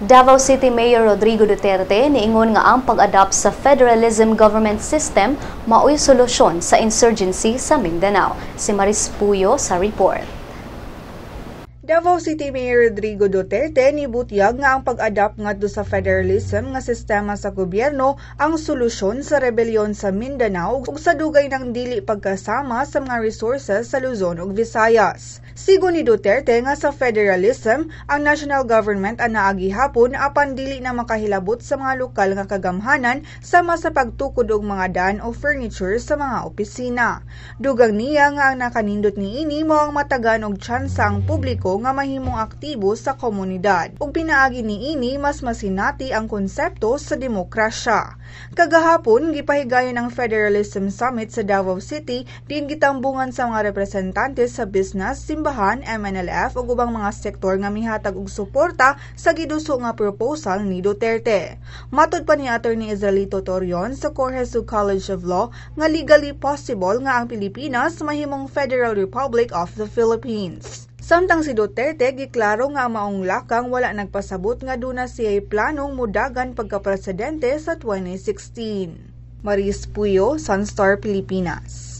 Davao City Mayor Rodrigo Duterte niingon nga ang pag-adopt sa federalism government system mao'y solusyon sa insurgency sa Mindanao. Si Maris Puyo sa report. Davao City Mayor Rodrigo Duterte nibutyag nga ang pag-adapt ngadto sa federalism nga sistema sa gobyerno ang solusyon sa rebelyon sa Mindanao ug sa dugay ng dili pagkasama sa mga resources sa Luzon ug Visayas. Sigon ni Duterte nga sa federalism, ang national government ana gihapon apan dili na makahilabot sa mga lokal nga kagamhanan sama sa pagtukod og mga daan o furniture sa mga opisina. Dugang niya nga ang nakanindot niini mao ang matagan og tsansa ang publiko nga mahimong aktibo sa komunidad ug pinaagi niini mas masinati ang konsepto sa demokrasya. Kagahapon gipahigayon ang Federalism Summit sa Davao City diin gitambungan sa mga representante sa business, simbahan, MNLF ug ubang mga sektor nga mihatag og suporta sa giduso nga proposal ni Duterte. Matud pa ni Attorney Israelito Torion sa Corresu College of Law nga legally possible nga ang Pilipinas mahimong Federal Republic of the Philippines. Samtang si Duterte giklaro nga maong lakang wala nagpasabot nga duna siya'y planong mudagan pagka-presidente sa 2016. Maris Puyo, Sunstar, Pilipinas.